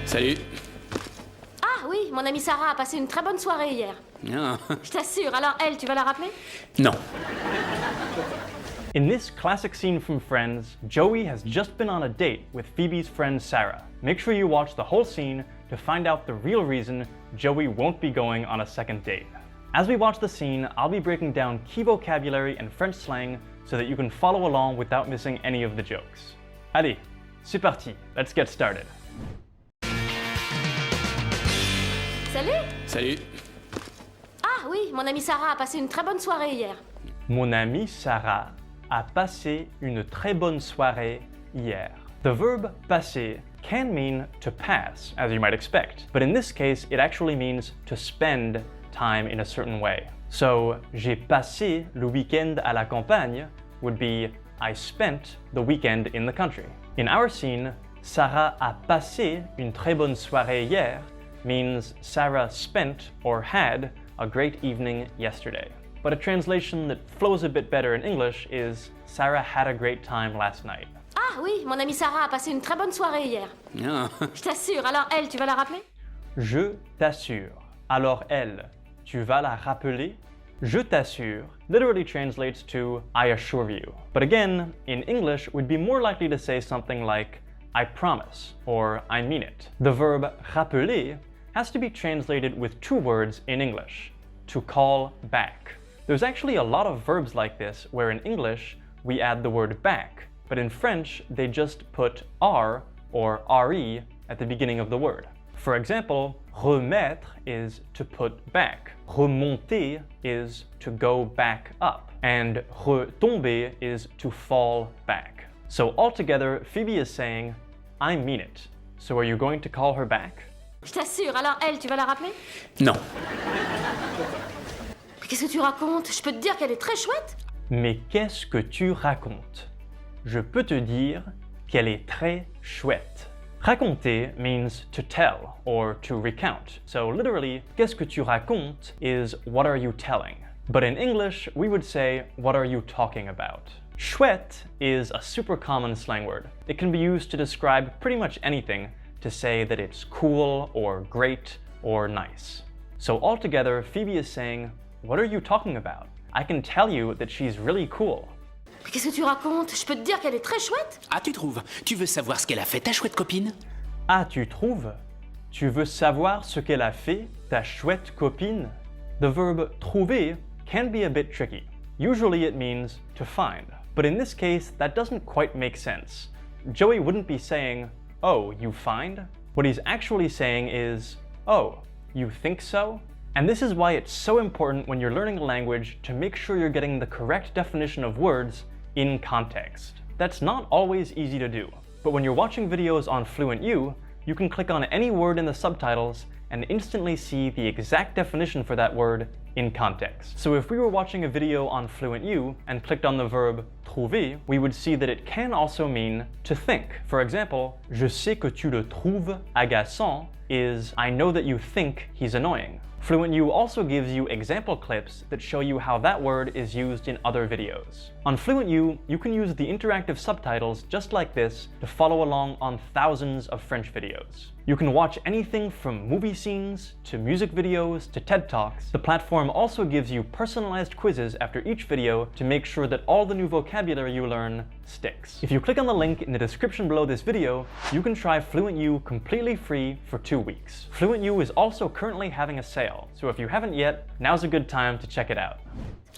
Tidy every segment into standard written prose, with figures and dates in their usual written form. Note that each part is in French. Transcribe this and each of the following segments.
Salut. Ah oui, mon amie Sarah a passé une très bonne soirée hier. Ah. Je t'assure, alors elle, tu vas la rappeler? Non. In this classic scene from Friends, Joey has just been on a date with Phoebe's friend Sarah. Make sure you watch the whole scene to find out the real reason Joey won't be going on a second date. As we watch the scene, I'll be breaking down key vocabulary and French slang so that you can follow along without missing any of the jokes. Allez, c'est parti, let's get started. Salut! Salut. Ah oui, mon amie Sarah a passé une très bonne soirée hier. Mon amie Sarah a passé une très bonne soirée hier. The verb passer can mean to pass, as you might expect, but in this case it actually means to spend time in a certain way. So, j'ai passé le week-end à la campagne would be I spent the weekend in the country. In our scene, Sarah a passé une très bonne soirée hier means Sarah spent or had a great evening yesterday. But a translation that flows a bit better in English is Sarah had a great time last night. Ah oui, mon amie Sarah a passé une très bonne soirée hier. Ah. Je t'assure, alors elle, tu vas la rappeler? Je t'assure. Alors elle, tu vas la rappeler? Je t'assure literally translates to I assure you. But again, in English, we'd be more likely to say something like I promise or I mean it. The verb rappeler has to be translated with two words in English, to call back. There's actually a lot of verbs like this where in English we add the word back, but in French they just put R or RE at the beginning of the word. For example, remettre is to put back, remonter is to go back up, and retomber is to fall back. So altogether, Phoebe is saying, I mean it. So are you going to call her back? Je t'assure, alors elle, tu vas la rappeler? Non. Mais qu'est-ce que tu racontes? Je peux te dire qu'elle est très chouette. Mais qu'est-ce que tu racontes? Je peux te dire qu'elle est très chouette. Raconter means to tell or to recount. So literally, qu'est-ce que tu racontes is what are you telling? But in English, we would say, what are you talking about? Chouette is a super common slang word. It can be used to describe pretty much anything, to say that it's cool or great or nice. So altogether, Phoebe is saying, what are you talking about? I can tell you that she's really cool. Mais qu'est-ce que tu racontes? Je peux te dire qu'elle est très chouette. Ah, tu trouves? Tu veux savoir ce qu'elle a fait, ta chouette copine? Ah, tu trouves? Tu veux savoir ce qu'elle a fait, ta chouette copine? The verb trouver can be a bit tricky. Usually it means to find. But in this case, that doesn't quite make sense. Joey wouldn't be saying, oh, you find? What he's actually saying is, oh, you think so? And this is why it's so important when you're learning a language to make sure you're getting the correct definition of words in context. That's not always easy to do, but when you're watching videos on FluentU, you can click on any word in the subtitles and instantly see the exact definition for that word in context. So if we were watching a video on FluentU and clicked on the verb trouver, we would see that it can also mean to think. For example, je sais que tu le trouves agaçant is I know that you think he's annoying. FluentU also gives you example clips that show you how that word is used in other videos. On FluentU, you can use the interactive subtitles just like this to follow along on thousands of French videos. You can watch anything from movie scenes to music videos to TED Talks. The platform also gives you personalized quizzes after each video to make sure that all the new vocabulary you learn sticks. If you click on the link in the description below this video, you can try FluentU completely free for 2 weeks. FluentU is also currently having a sale, so if you haven't yet, now's a good time to check it out.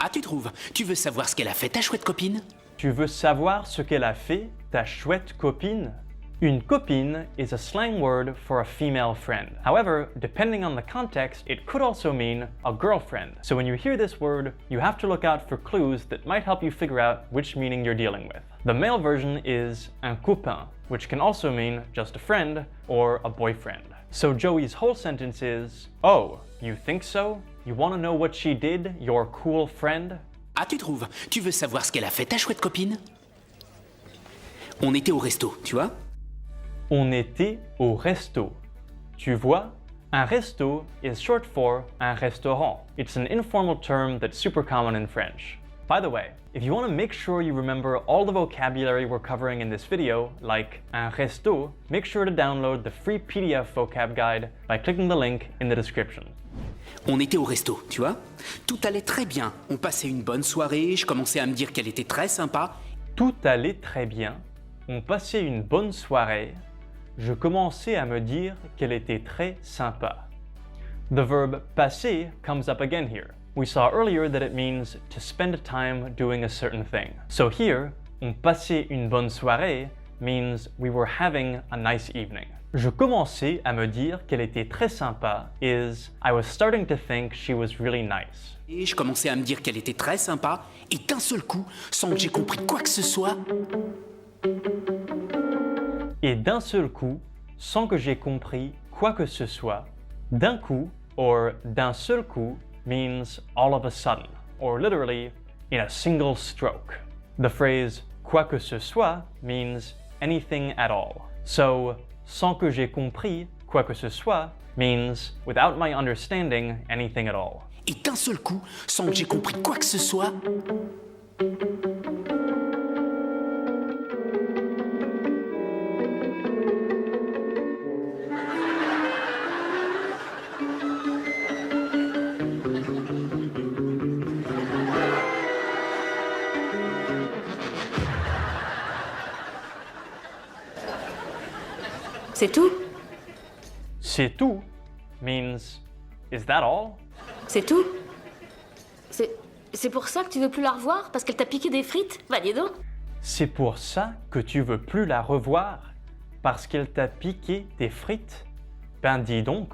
Ah, tu trouves? Tu veux savoir ce qu'elle a fait, ta chouette copine? Tu veux savoir ce qu'elle a fait, ta chouette copine? Une copine is a slang word for a female friend. However, depending on the context, it could also mean a girlfriend. So when you hear this word, you have to look out for clues that might help you figure out which meaning you're dealing with. The male version is un copain, which can also mean just a friend or a boyfriend. So Joey's whole sentence is, oh, you think so? You want to know what she did, your cool friend? Ah, tu trouves? Tu veux savoir ce qu'elle a fait, ta chouette copine? On était au resto, tu vois? On était au resto. Tu vois? Un resto is short for un restaurant. It's an informal term that's super common in French. By the way, if you want to make sure you remember all the vocabulary we're covering in this video, like un resto, make sure to download the free PDF vocab guide by clicking the link in the description. On était au resto, tu vois. Tout allait très bien. On passait une bonne soirée, je commençais à me dire qu'elle était très sympa. Tout allait très bien. On passait une bonne soirée. Je commençais à me dire qu'elle était très sympa. The verb passer comes up again here. We saw earlier that it means to spend time doing a certain thing. So here, on passait une bonne soirée means we were having a nice evening. Je commençais à me dire qu'elle était très sympa is I was starting to think she was really nice. Et je commençais à me dire qu'elle était très sympa, et d'un seul coup, sans que j'ai compris quoi que ce soit... Et d'un seul coup, sans que j'ai compris quoi que ce soit, d'un coup or d'un seul coup means all of a sudden, or literally in a single stroke. The phrase quoi que ce soit means anything at all. So, sans que j'ai compris quoi que ce soit means without my understanding anything at all. Et d'un seul coup, sans que j'ai compris quoi que ce soit... C'est tout? C'est tout means is that all? C'est tout? C'est pour ça que tu veux plus la revoir? Parce qu'elle t'a piqué des frites? Bah dis donc! C'est pour ça que tu veux plus la revoir? Parce qu'elle t'a piqué des frites? Ben dis donc!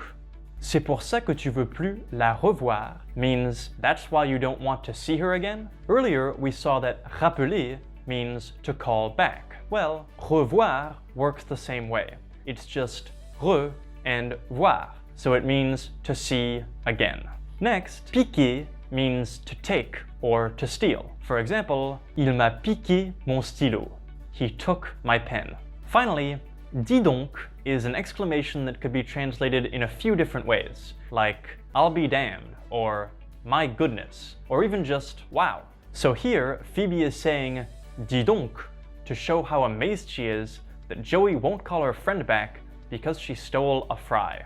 C'est pour ça que tu veux plus la revoir means that's why you don't want to see her again? Earlier we saw that rappeler means to call back. Well, revoir works the same way. It's just re and voir, so it means to see again. Next, piquer means to take or to steal. For example, il m'a piqué mon stylo. He took my pen. Finally, dis donc is an exclamation that could be translated in a few different ways, like I'll be damned, or my goodness, or even just wow. So here, Phoebe is saying dis donc to show how amazed she is that Joey won't call her friend back because she stole a fry.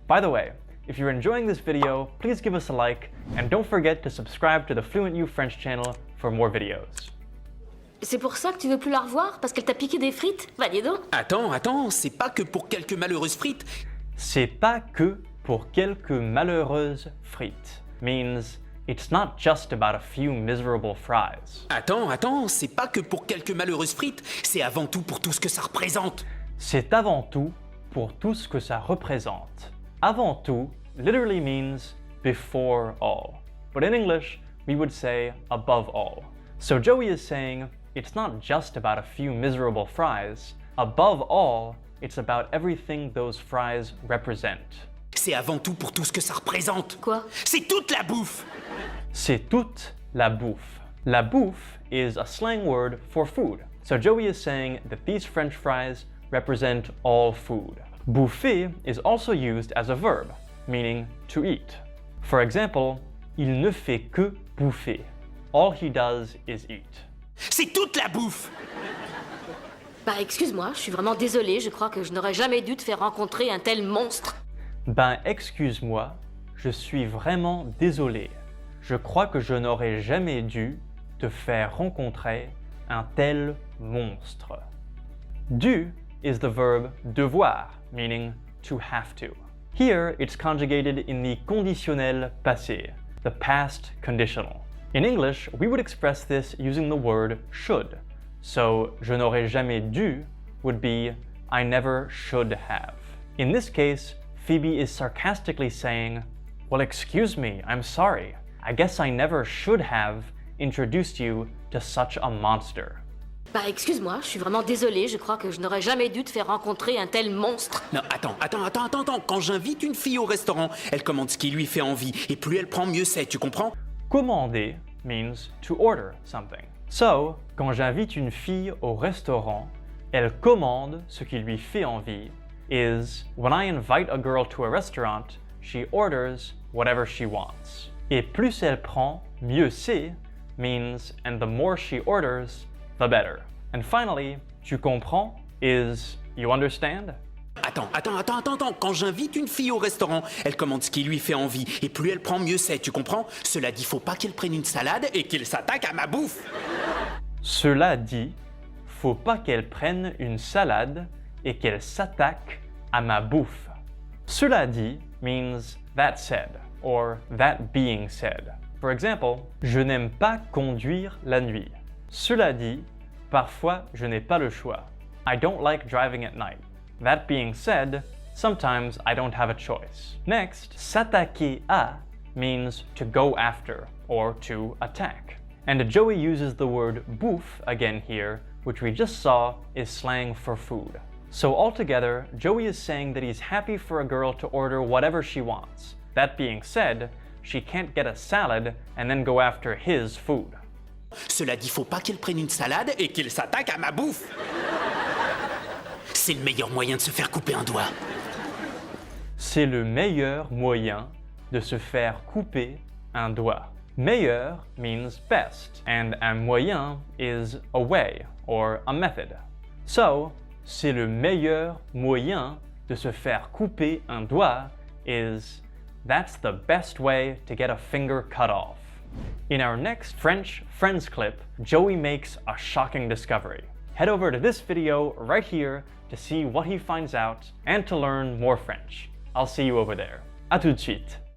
By the way, if you're enjoying this video, please give us a like, and don't forget to subscribe to the FluentU French channel for more videos. C'est pour ça que tu veux plus la revoir? Parce qu'elle t'a piqué des frites? Bah dis donc! Attends, c'est pas que pour quelques malheureuses frites. C'est pas que pour quelques malheureuses frites. Means it's not just about a few miserable fries. Attends, c'est pas que pour quelques malheureuses frites, c'est avant tout pour tout ce que ça représente. C'est avant tout pour tout ce que ça représente. Avant tout literally means before all. But in English, we would say above all. So Joey is saying, it's not just about a few miserable fries. Above all, it's about everything those fries represent. C'est avant tout pour tout ce que ça représente. Quoi? C'est toute la bouffe. C'est toute la bouffe. La bouffe is a slang word for food. So Joey is saying that these French fries represent all food. Bouffer is also used as a verb, meaning to eat. For example, il ne fait que bouffer. All he does is eat. C'est toute la bouffe. Bah excuse-moi, je suis vraiment désolée, je crois que je n'aurais jamais dû te faire rencontrer un tel monstre. Ben excuse-moi, je suis vraiment désolé. Je crois que je n'aurais jamais dû te faire rencontrer un tel monstre. Du is the verb devoir, meaning to have to. Here, it's conjugated in the conditionnel passé, the past conditional. In English, we would express this using the word should. So, je n'aurais jamais dû would be I never should have. In this case, Phoebe is sarcastically saying, well, excuse me, I'm sorry. I guess I never should have introduced you to such a monster. Bah excuse-moi, je suis vraiment désolée, je crois que je n'aurais jamais dû te faire rencontrer un tel monstre. Non, attends. Quand j'invite une fille au restaurant, elle commande ce qui lui fait envie. Et plus elle prend, mieux c'est, tu comprends? Commander means to order something. So, quand j'invite une fille au restaurant, elle commande ce qui lui fait envie is when I invite a girl to a restaurant, she orders whatever she wants. Et plus elle prend, mieux c'est, means and the more she orders, the better. And finally, tu comprends is you understand? Attends. Quand j'invite une fille au restaurant, elle commande ce qui lui fait envie. Et plus elle prend, mieux c'est, tu comprends? Cela dit, faut pas qu'elle prenne une salade et qu'elle s'attaque à ma bouffe. Cela dit, faut pas qu'elle prenne une salade et qu'elle s'attaque à ma bouffe. Cela dit means that said, or that being said. For example, je n'aime pas conduire la nuit. Cela dit, parfois je n'ai pas le choix. I don't like driving at night. That being said, sometimes I don't have a choice. Next, s'attaquer à means to go after or to attack. And Joey uses the word bouffe again here, which we just saw is slang for food. So altogether, Joey is saying that he's happy for a girl to order whatever she wants. That being said, she can't get a salad and then go after his food. Cela dit, faut pas qu'elle prenne une salade et qu'elle s'attaque à ma bouffe. C'est le meilleur moyen de se faire couper un doigt. C'est le meilleur moyen de se faire couper un doigt. Meilleur means best, and un moyen is a way or a method. So, c'est le meilleur moyen de se faire couper un doigt is that's the best way to get a finger cut off. In our next French Friends clip, Joey makes a shocking discovery. Head over to this video right here to see what he finds out and to learn more French. I'll see you over there. À tout de suite.